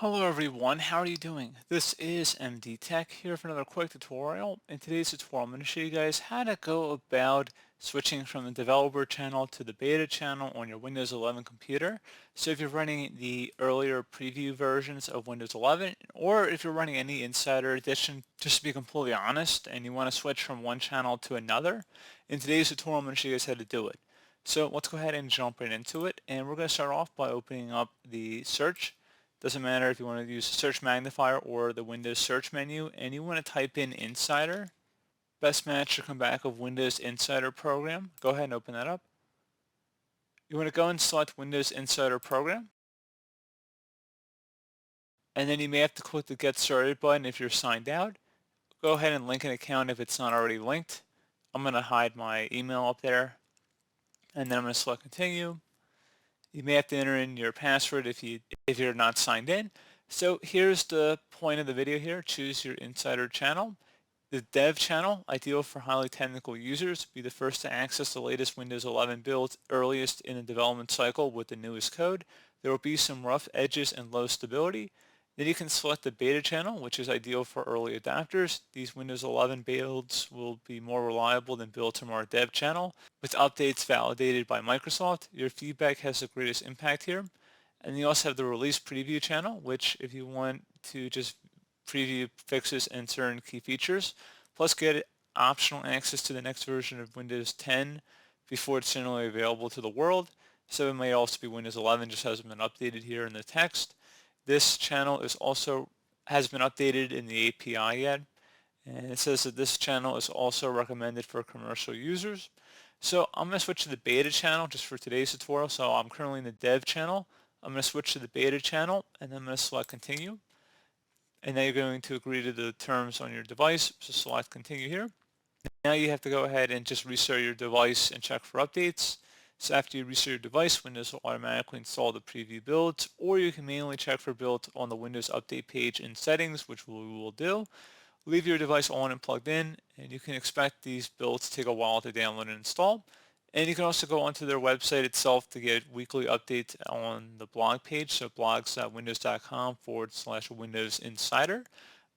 Hello everyone, how are you doing? This is MD Tech here for another quick tutorial. In today's tutorial, I'm going to show you guys how to go about switching from the developer channel to the beta channel on your Windows 11 computer. So if you're running the earlier preview versions of Windows 11, or if you're running any Insider Edition, just to be completely honest, and you want to switch from one channel to another, in today's tutorial I'm going to show you guys how to do it. So let's go ahead and jump right into it, and we're going to start off by opening up the search. Doesn't matter if you want to use the search magnifier or the Windows search menu, and you want to type in Insider. Best match should come back of Windows Insider Program. Go ahead and open that up. You want to go and select Windows Insider Program, and then you may have to click the Get Started button if you're signed out. Go ahead and link an account if it's not already linked. I'm going to hide my email up there, and then I'm going to select Continue. You may have to enter in your password if you're not signed in. So here's the point of the video here. Choose your Insider channel. The Dev channel, ideal for highly technical users, be the first to access the latest Windows 11 builds earliest in the development cycle with the newest code. There will be some rough edges and low stability. Then you can select the Beta channel, which is ideal for early adopters. These Windows 11 builds will be more reliable than builds from our Dev channel, with updates validated by Microsoft. Your feedback has the greatest impact here. And you also have the Release Preview channel, which if you want to just preview fixes and certain key features, plus get optional access to the next version of Windows 10 before it's generally available to the world. So it may also be Windows 11, just hasn't been updated here in the text. This channel has been updated in the API yet, and it says that this channel is also recommended for commercial users. So I'm going to switch to the beta channel just for today's tutorial. So I'm currently in the dev channel. I'm going to switch to the beta channel, and then I'm going to select continue. And now you're going to agree to the terms on your device. So select continue here. Now you have to go ahead and just restart your device and check for updates. So after you restart your device, Windows will automatically install the preview builds, or you can manually check for builds on the Windows Update page in settings, which we will do. Leave your device on and plugged in, and you can expect these builds to take a while to download and install. And you can also go onto their website itself to get weekly updates on the blog page, so blogs.windows.com/Windows Insider.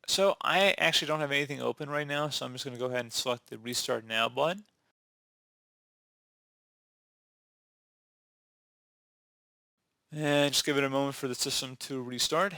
So I actually don't have anything open right now, so I'm just going to go ahead and select the Restart Now button. And just give it a moment for the system to restart.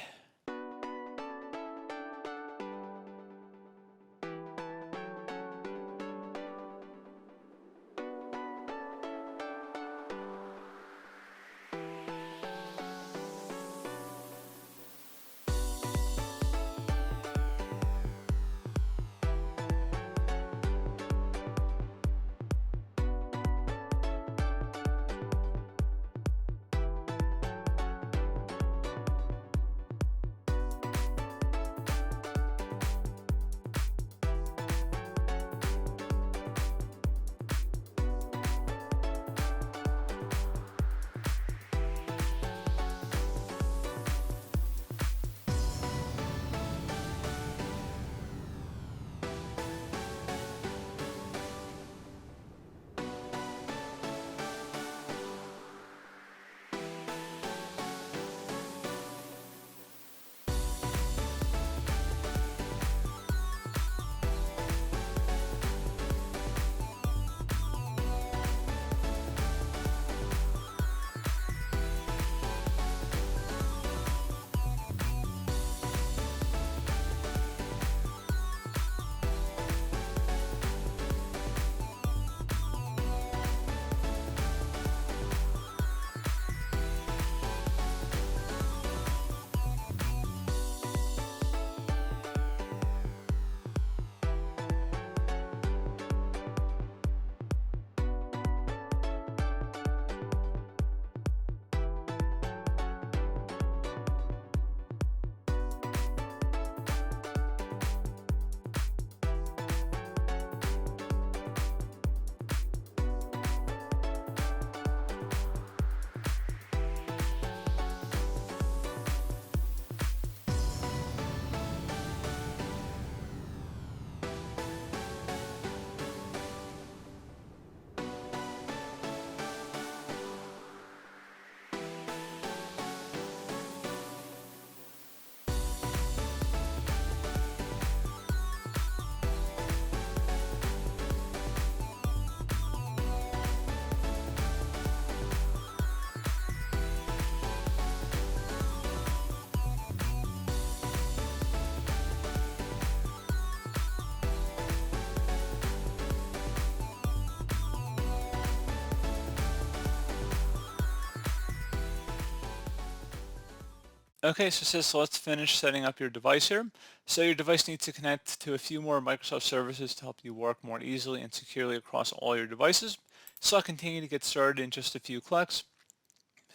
Okay, so it says, so let's finish setting up your device here. So your device needs to connect to a few more Microsoft services to help you work more easily and securely across all your devices. So I'll continue to get started in just a few clicks.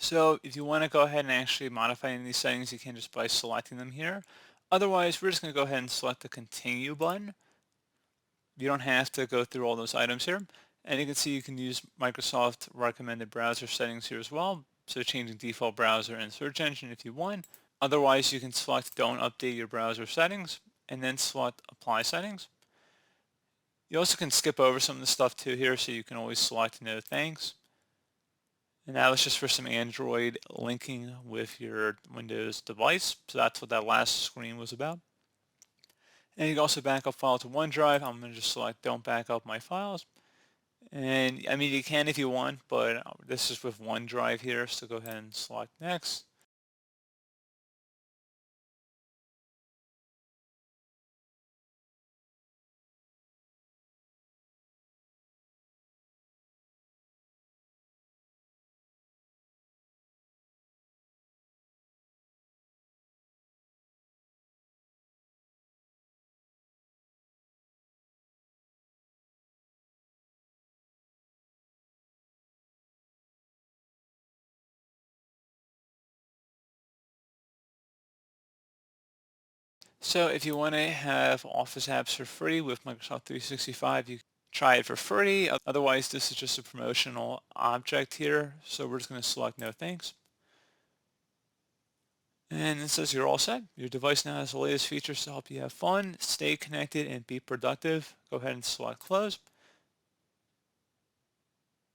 So if you want to go ahead and actually modify any of these settings, you can just by selecting them here. Otherwise, we're just going to go ahead and select the continue button. You don't have to go through all those items here. And you can see you can use Microsoft recommended browser settings here as well. So changing default browser and search engine if you want. Otherwise, you can select don't update your browser settings and then select apply settings. You also can skip over some of the stuff too here, so you can always select no thanks. And that was just for some Android linking with your Windows device. So that's what that last screen was about. And you can also back up file to OneDrive. I'm going to just select don't back up my files. And I mean, you can if you want, but this is with OneDrive here. So go ahead and select next. So if you want to have Office apps for free with Microsoft 365, you can try it for free. Otherwise, this is just a promotional object here. So we're just going to select no thanks. And it says you're all set. Your device now has the latest features to help you have fun, stay connected, and be productive. Go ahead and select close.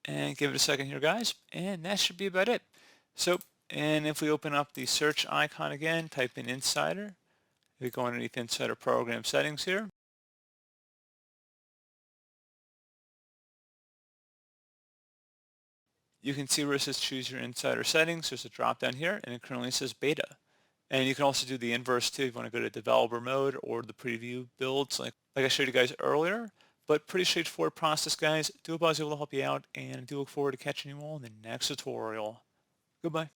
And give it a second here, guys. And that should be about it. So, and if we open up the search icon again, type in Insider. We go underneath Insider Program Settings here. You can see where it says choose your insider settings. There's a drop down here and it currently says beta. And you can also do the inverse too if you want to go to developer mode or the preview builds like I showed you guys earlier. But pretty straightforward process, guys. Do hope I was able to help you out and I do look forward to catching you all in the next tutorial. Goodbye.